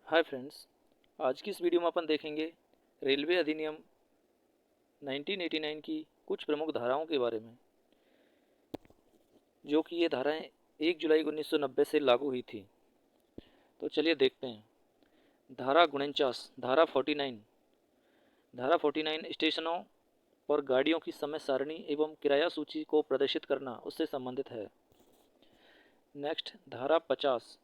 Hi friends, आज की इस वीडियो में अपन देखेंगे रेलवे अधिनियम 1989 की कुछ प्रमुख धाराओं के बारे में, जो कि ये धाराएं 1 जुलाई 1990 से लागू हुई थी। तो चलिए देखते हैं। धारा 49, धारा 49। धारा 49 स्टेशनों पर गाड़ियों की समय सारणी एवं किराया सूची को प्रदर्शित करना उससे संबंधित है। नेक्स्ट, धारा 50।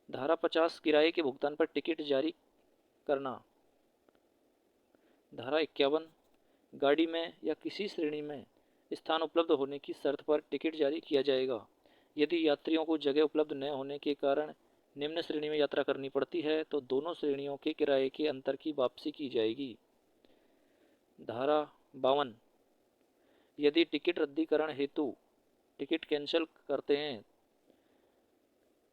धारा 50 किराए के भुगतान पर टिकट जारी करना। धारा 51 गाड़ी में या किसी श्रेणी में स्थान उपलब्ध होने की शर्त पर टिकट जारी किया जाएगा। यदि यात्रियों को जगह उपलब्ध न होने के कारण निम्न श्रेणी में यात्रा करनी पड़ती है तो दोनों श्रेणियों के किराए के अंतर की वापसी की जाएगी। धारा 52 यदि टिकट रद्दीकरण हेतु टिकट कैंसिल करते हैं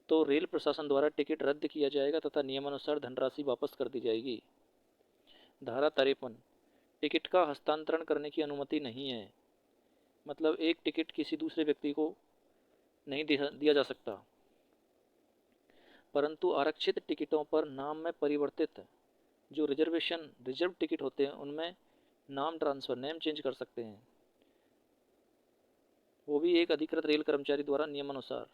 तो रेल प्रशासन द्वारा टिकट रद्द किया जाएगा तथा नियमानुसार धनराशि वापस कर दी जाएगी। धारा 53 टिकट का हस्तांतरण करने की अनुमति नहीं है, मतलब एक टिकट किसी दूसरे व्यक्ति को नहीं दिया जा सकता, परंतु आरक्षित टिकटों पर नाम में परिवर्तित जो रिजर्व टिकट होते हैं उनमें नाम ट्रांसफ़र नेम चेंज कर सकते हैं, वो भी एक अधिकृत रेल कर्मचारी द्वारा नियमानुसार।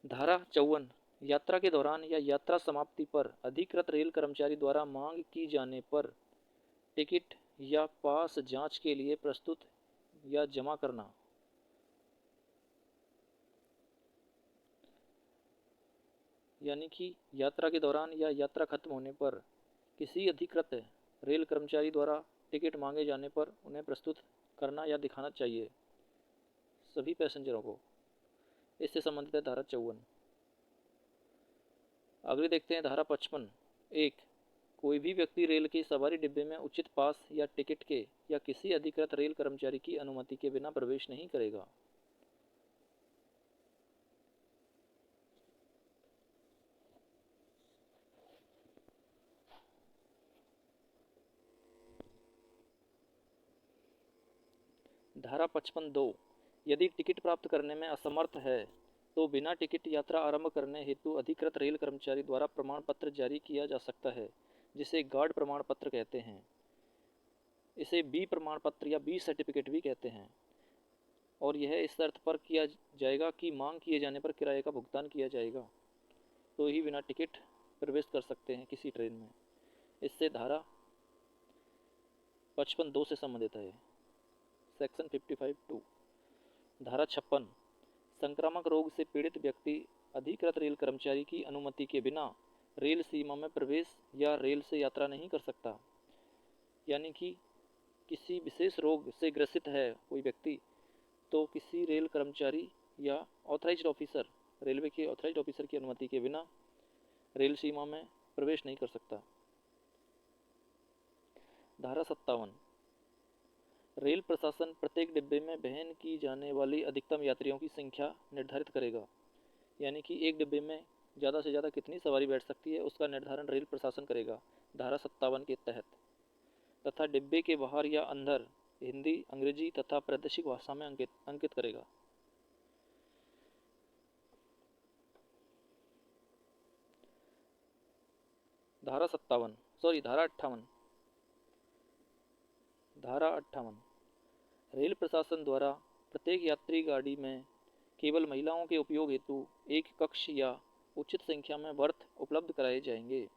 धारा 54 यात्रा के दौरान या यात्रा समाप्ति पर अधिकृत रेल कर्मचारी द्वारा मांग की जाने पर टिकट या पास जांच के लिए प्रस्तुत या जमा करना। यानी कि यात्रा के दौरान या यात्रा खत्म होने पर किसी अधिकृत रेल कर्मचारी द्वारा टिकट मांगे जाने पर उन्हें प्रस्तुत करना या दिखाना चाहिए सभी पैसेंजरों को। इससे संबंधित है धारा 54। अगले देखते हैं धारा 55। 1 कोई भी व्यक्ति रेल के सवारी डिब्बे में उचित पास या टिकट के या किसी अधिकृत रेल कर्मचारी की अनुमति के बिना प्रवेश नहीं करेगा। धारा 55(2) यदि टिकट प्राप्त करने में असमर्थ है तो बिना टिकट यात्रा आरंभ करने हेतु अधिकृत रेल कर्मचारी द्वारा प्रमाण पत्र जारी किया जा सकता है, जिसे गार्ड प्रमाण पत्र कहते हैं। इसे बी प्रमाण पत्र या बी सर्टिफिकेट भी कहते हैं, और यह इस शर्त पर किया जाएगा कि मांग किए जाने पर किराए का भुगतान किया जाएगा, तो ही बिना टिकट प्रवेश कर सकते हैं किसी ट्रेन में। इससे धारा 55(2) से संबंधित है, सेक्शन 55(2). धारा 56 संक्रामक रोग से पीड़ित व्यक्ति अधिकृत रेल कर्मचारी की अनुमति के बिना रेल सीमा में प्रवेश या रेल से यात्रा नहीं कर सकता। यानी कि किसी विशेष रोग से ग्रसित है कोई व्यक्ति, तो किसी रेल कर्मचारी या ऑथराइज्ड ऑफिसर, रेलवे के ऑथराइज्ड ऑफिसर की अनुमति के बिना रेल सीमा में प्रवेश नहीं कर सकता। धारा 57 रेल प्रशासन प्रत्येक डिब्बे में वहन की जाने वाली अधिकतम यात्रियों की संख्या निर्धारित करेगा। यानी कि एक डिब्बे में ज़्यादा से ज़्यादा कितनी सवारी बैठ सकती है उसका निर्धारण रेल प्रशासन करेगा धारा 57 के तहत, तथा डिब्बे के बाहर या अंदर हिंदी, अंग्रेजी तथा प्रादेशिक भाषा में अंकित करेगा। धारा 58। धारा 58 रेल प्रशासन द्वारा प्रत्येक यात्री गाड़ी में केवल महिलाओं के उपयोग हेतु एक कक्ष या उचित संख्या में बर्थ उपलब्ध कराए जाएंगे।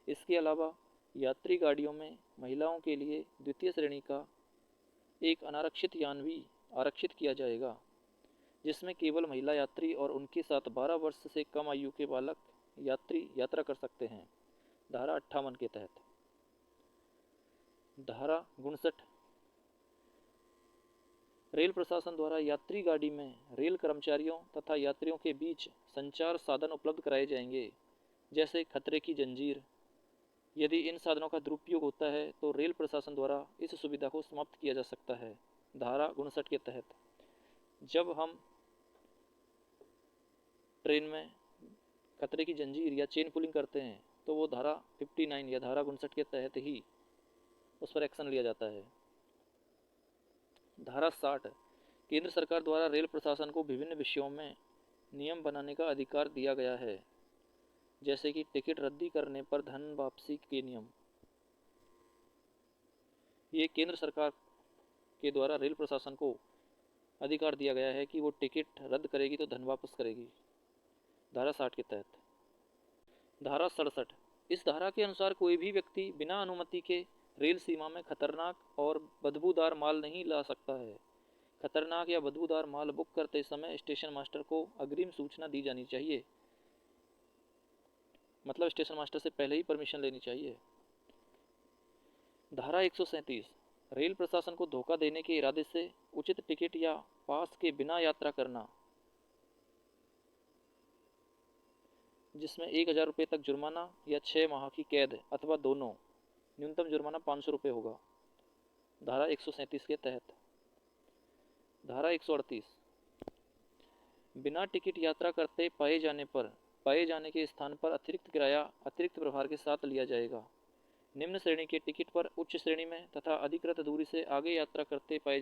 इसके अलावा यात्री गाड़ियों में महिलाओं के लिए द्वितीय श्रेणी का एक अनारक्षित यान भी आरक्षित किया जाएगा, जिसमें केवल महिला यात्री और उनके साथ 12 वर्ष से कम आयु के बालक यात्री यात्रा कर सकते हैं, धारा 58 के तहत। धारा 59 रेल प्रशासन द्वारा यात्री गाड़ी में रेल कर्मचारियों तथा यात्रियों के बीच संचार साधन उपलब्ध कराए जाएंगे, जैसे खतरे की जंजीर। यदि इन साधनों का दुरुपयोग होता है तो रेल प्रशासन द्वारा इस सुविधा को समाप्त किया जा सकता है, धारा 59 के तहत। जब हम ट्रेन में खतरे की जंजीर या चेन पुलिंग करते हैं तो वो धारा 59 या धारा 59 के तहत ही उस पर एक्शन लिया जाता है। धारा 60 केंद्र सरकार द्वारा रेल प्रशासन को विभिन्न विषयों में नियम बनाने का अधिकार दिया गया है, जैसे कि टिकट रद्दी करने पर धन वापसी के नियम। ये केंद्र सरकार के द्वारा रेल प्रशासन को अधिकार दिया गया है कि वो टिकट रद्द करेगी तो धन वापस करेगी, धारा 60 के तहत। धारा 67, इस धारा के अनुसार कोई भी व्यक्ति बिना अनुमति के रेल सीमा में खतरनाक और बदबूदार माल नहीं ला सकता है। खतरनाक या बदबूदार माल बुक करते समय स्टेशन मास्टर को अग्रिम सूचना दी जानी चाहिए, मतलब स्टेशन मास्टर से पहले ही परमिशन लेनी चाहिए। धारा 137, रेल प्रशासन को धोखा देने के इरादे से उचित टिकट या पास के बिना यात्रा करना, जिसमें 1000 रुपये तक जुर्माना या 6 माह की कैद अथवा दोनों, न्यूनतम जुर्माना 500 रुपये होगा, धारा 137 के तहत। धारा 138, बिना टिकट यात्रा करते पाए जाने के स्थान पर अतिरिक्त किराया अतिरिक्त प्रभार के साथ लिया जाएगा। निम्न श्रेणी के टिकट पर उच्च श्रेणी में तथा अधिकृत दूरी से आगे यात्रा करते पाए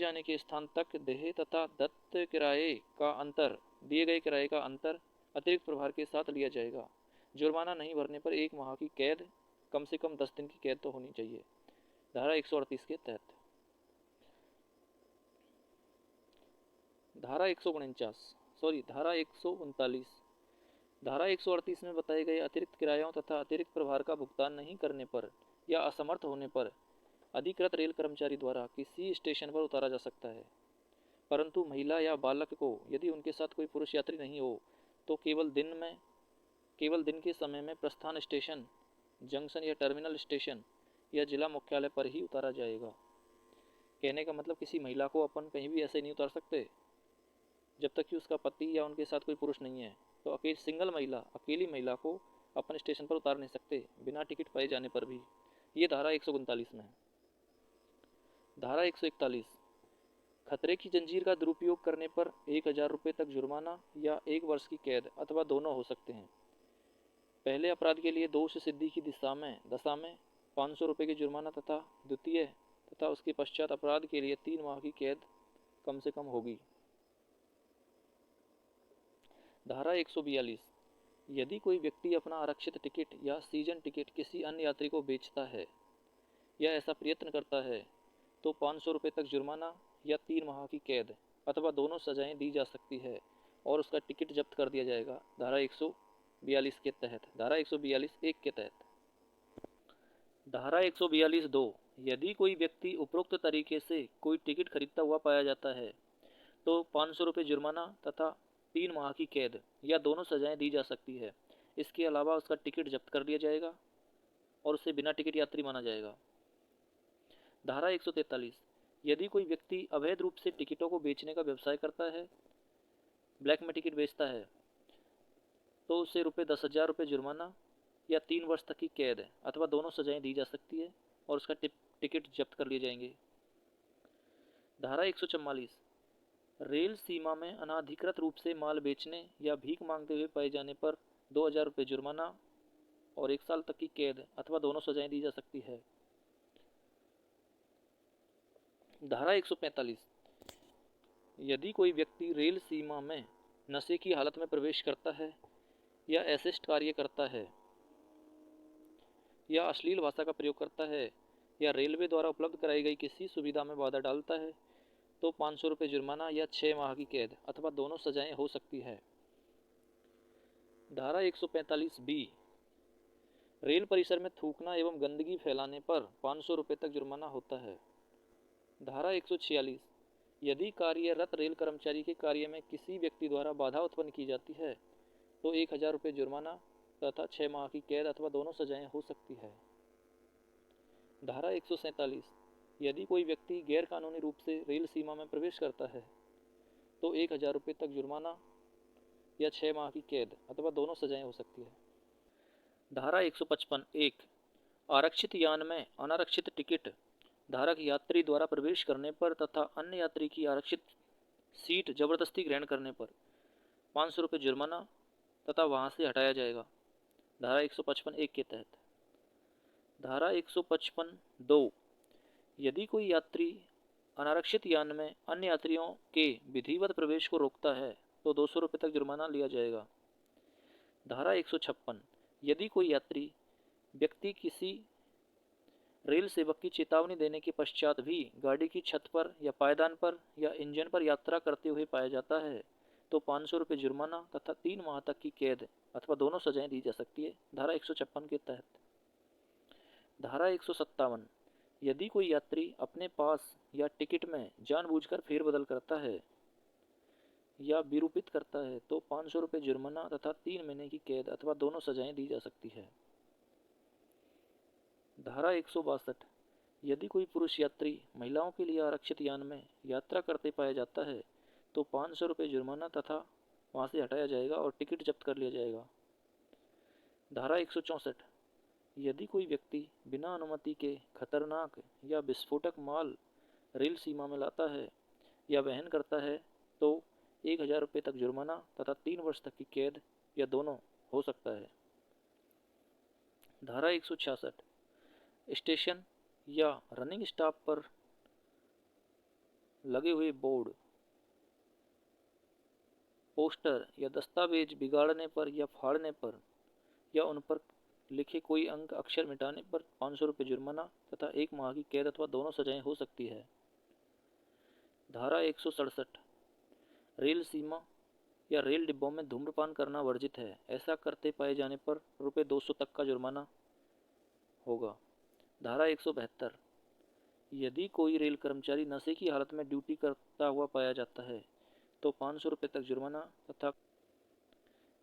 जाने के स्थान तक देय तथा दत्त किराए का अंतर, दिए गए किराए का अंतर अतिरिक्त प्रभार के साथ लिया जाएगा। जुर्माना नहीं भरने पर 1 माह की कैद, कम से कम 10 दिन की कैद तो होनी चाहिए, धारा 138 के तहत। धारा 139, धारा 138 में बताए गए अतिरिक्त किरायों तथा अतिरिक्त प्रभार का भुगतान नहीं करने पर या असमर्थ होने पर अधिकृत रेल कर्मचारी द्वारा किसी स्टेशन पर उतारा जा सकता है, परंतु महिला या बालक को यदि उनके साथ कोई पुरुष यात्री नहीं हो तो केवल दिन के समय में प्रस्थान स्टेशन, जंक्शन या टर्मिनल स्टेशन या जिला मुख्यालय पर ही उतारा जाएगा। कहने का मतलब किसी महिला को अपन कहीं भी ऐसे नहीं उतार सकते जब तक कि उसका पति या उनके साथ कोई पुरुष नहीं है। तो अकेली महिला को अपन स्टेशन पर उतार नहीं सकते बिना टिकट पाए जाने पर भी। ये धारा 139 में है। धारा 141, खतरे की जंजीर का दुरुपयोग करने पर 1000 रुपये तक जुर्माना या 1 वर्ष की कैद अथवा दोनों हो सकते हैं। पहले अपराध के लिए दोष सिद्धि की दशा में 500 रुपये की जुर्माना तथा द्वितीय तथा उसके पश्चात अपराध के लिए 3 माह की कैद कम से कम होगी। धारा 142, यदि कोई व्यक्ति अपना आरक्षित टिकट या सीजन टिकट किसी अन्य यात्री को बेचता है या ऐसा प्रयत्न करता है तो 500 रुपये तक जुर्माना या 3 माह की कैद अथवा दोनों सजाएं दी जा सकती है और उसका टिकट जब्त कर दिया जाएगा, धारा 142 के तहत। धारा 142(1) के तहत। धारा 142(2), यदि कोई व्यक्ति उपरोक्त तरीके से कोई टिकट खरीदता हुआ पाया जाता है तो 500 रुपये जुर्माना तथा 3 माह की कैद या दोनों सजाएं दी जा सकती है। इसके अलावा उसका टिकट जब्त कर लिया जाएगा और उसे बिना टिकट यात्री माना जाएगा। धारा 143, यदि कोई व्यक्ति अवैध रूप से टिकटों को बेचने का व्यवसाय करता है, ब्लैक में टिकट बेचता है, तो उसे 10,000 रुपये जुर्माना या 3 वर्ष तक की कैद अथवा दोनों सजाएं दी जा सकती है और उसका टिकट जब्त कर लिए जाएंगे। धारा 144, रेल सीमा में अनाधिकृत रूप से माल बेचने या भीख मांगते हुए पाए जाने पर 2,000 रुपये जुर्माना और 1 साल तक की कैद अथवा दोनों सजाएं दी जा सकती है। धारा 145, यदि कोई व्यक्ति रेल सीमा में नशे की हालत में प्रवेश करता है या अशिष्ट कार्य करता है या अश्लील भाषा का प्रयोग करता है या रेलवे द्वारा उपलब्ध कराई गई किसी सुविधा में बाधा डालता है तो 500 रुपये जुर्माना या 6 माह की कैद अथवा दोनों सजाएं हो सकती है। धारा 145(b), रेल परिसर में थूकना एवं गंदगी फैलाने पर 500 रुपये तक जुर्माना होता है। धारा 146, यदि कार्यरत रेल कर्मचारी के कार्य में किसी व्यक्ति द्वारा बाधा उत्पन्न की जाती है तो 1000 रुपये जुर्माना तथा 6 माह की कैद अथवा दोनों सजाएं हो सकती है। धारा 147, यदि कोई व्यक्ति गैर कानूनी रूप से रेल सीमा में प्रवेश करता है तो 1000 रुपये तक जुर्माना या 6 माह की कैद अथवा दोनों सजाएं हो सकती है। धारा 155(1), आरक्षित यान में अनारक्षित टिकट धारक यात्री द्वारा प्रवेश करने पर तथा अन्य यात्री की आरक्षित सीट जबरदस्ती ग्रहण करने पर 500 रुपये जुर्माना तथा वहां से हटाया जाएगा, धारा 155(1) के तहत। धारा 155(2), यदि कोई यात्री अनारक्षित यान में अन्य यात्रियों के विधिवत प्रवेश को रोकता है तो 200 रुपये तक जुर्माना लिया जाएगा। धारा 156, यदि कोई व्यक्ति किसी रेल सेवक की चेतावनी देने के पश्चात भी गाड़ी की छत पर या पायदान पर या इंजन पर यात्रा करते हुए पाया जाता है तो 500 रुपये जुर्माना तथा 3 माह तक की कैद अथवा दोनों सजाएं दी जा सकती है, धारा 156 के तहत। धारा 157, यदि कोई यात्री अपने पास या टिकट में जानबूझकर फेरबदल करता है या विरूपित करता है तो 500 रुपये जुर्माना तथा 3 महीने की कैद अथवा दोनों सजाएं दी जा सकती है। धारा 162, यदि कोई पुरुष यात्री महिलाओं के लिए आरक्षित यान में यात्रा करते पाया जाता है तो 500 रुपये जुर्माना तथा वहाँ से हटाया जाएगा और टिकट जब्त कर लिया जाएगा। धारा 164, यदि कोई व्यक्ति बिना अनुमति के खतरनाक या विस्फोटक माल रेल सीमा में लाता है या वहन करता है तो 1000 रुपये तक जुर्माना तथा 3 वर्ष तक की कैद या दोनों हो सकता है। धारा 166, स्टेशन या रनिंग स्टॉप पर लगे हुए बोर्ड, पोस्टर या दस्तावेज बिगाड़ने पर या फाड़ने पर या उन पर लिखे कोई अंक अक्षर मिटाने पर 500 रुपये जुर्माना तथा 1 माह की कैद अथवा दोनों सजाएं हो सकती है। धारा 167, रेल सीमा या रेल डिब्बों में धूम्रपान करना वर्जित है, ऐसा करते पाए जाने पर रुपये 200 तक का जुर्माना होगा। धारा 172, यदि कोई रेल कर्मचारी नशे की हालत में ड्यूटी करता हुआ पाया जाता है तो 500 रुपये तक जुर्माना तथा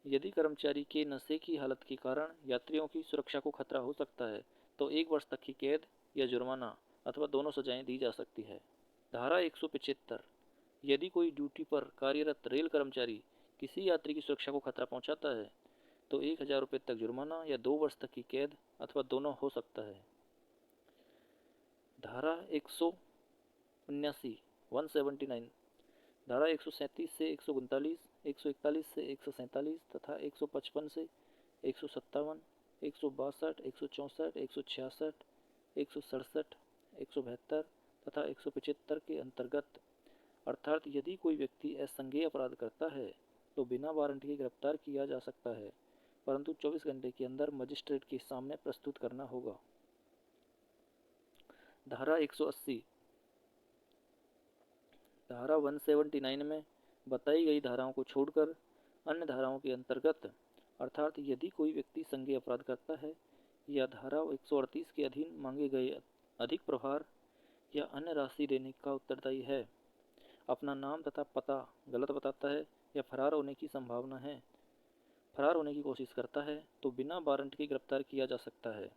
यदि कर्मचारी के नशे की हालत के कारण यात्रियों की सुरक्षा को खतरा हो सकता है तो 1 वर्ष तक की कैद या जुर्माना अथवा दोनों सजाएं दी जा सकती है। धारा 175, यदि कोई ड्यूटी पर कार्यरत रेल कर्मचारी किसी यात्री की सुरक्षा को खतरा पहुंचाता है तो 1000 रुपये तक जुर्माना या 2 वर्ष तक की कैद अथवा दोनों हो सकता है। धारा 179 179, धारा 137 से 139, 141 से 147 तथा 155 से 157, 162, 164, 166, 167, 172 तथा 175 के अंतर्गत, अर्थात यदि कोई व्यक्ति असंज्ञेय अपराध करता है तो बिना वारंट के गिरफ्तार किया जा सकता है, परंतु 24 घंटे के अंदर मजिस्ट्रेट के सामने प्रस्तुत करना होगा। धारा 180, धारा 179 में बताई गई धाराओं को छोड़कर अन्य धाराओं के अंतर्गत, अर्थात यदि कोई व्यक्ति संज्ञेय अपराध करता है या धारा 138 के अधीन मांगे गए अधिक प्रहार या अन्य राशि देने का उत्तरदायी है, अपना नाम तथा पता गलत बताता है या फरार होने की संभावना है, फरार होने की कोशिश करता है तो बिना वारंट के गिरफ्तार किया जा सकता है,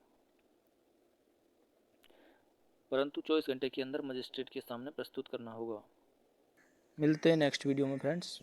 परंतु 24 घंटे के अंदर मजिस्ट्रेट के सामने प्रस्तुत करना होगा। मिलते हैं नेक्स्ट वीडियो में फ्रेंड्स।